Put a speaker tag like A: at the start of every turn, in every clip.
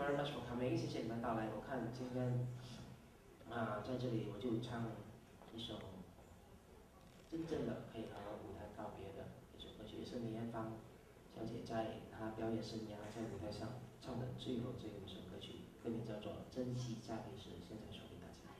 A: very much for coming，谢谢你们到来。我看今天在这里我就唱一首真正的可以和舞台告别的一首歌曲，也是梅艳芳小姐在她表演生涯在舞台上唱的最后一首歌曲，歌名叫做《珍惜在会时》，现在送给大家。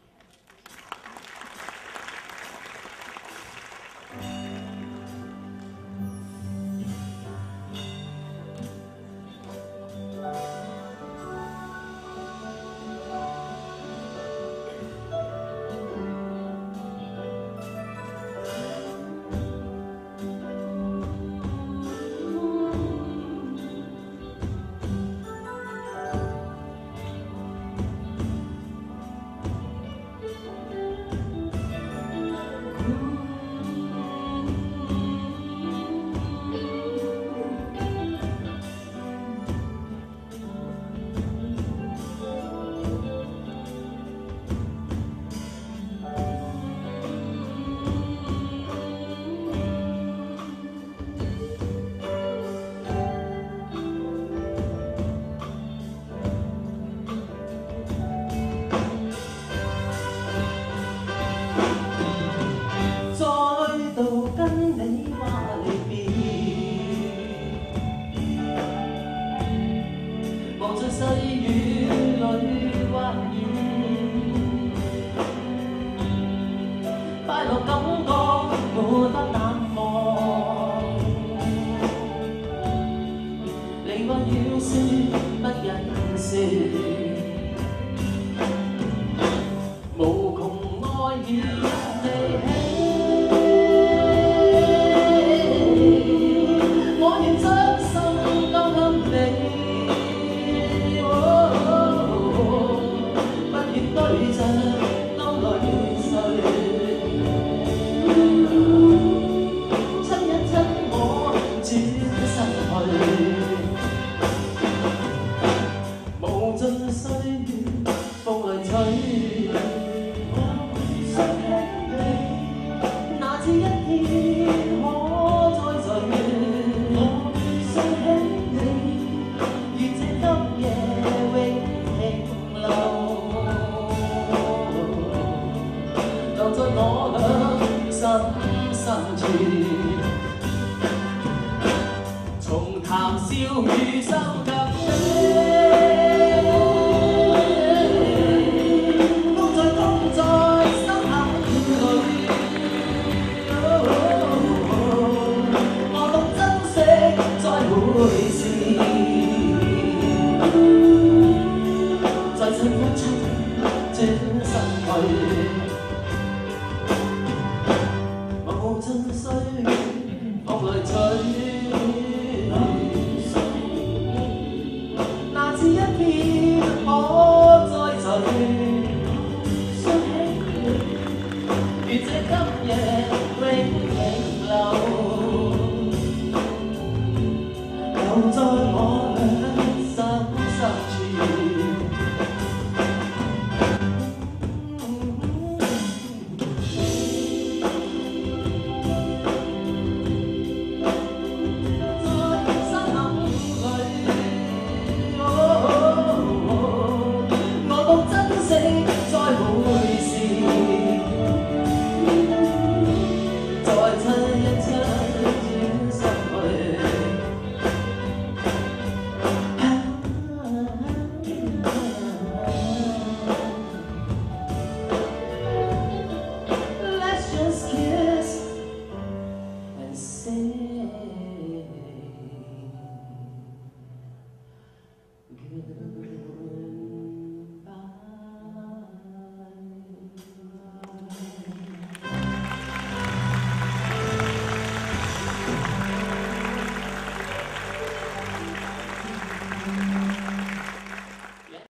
A: 望着細雨裏滑現，快樂感覺沒法淡忘，離別要說不忍説，無窮愛意離棄。無盡歲月風來吹，我會想起你，哪知一天可再聚，我會想起你，願這今夜永停留，留在我倆心深處，重談笑語收感你。再趁一出轉身去。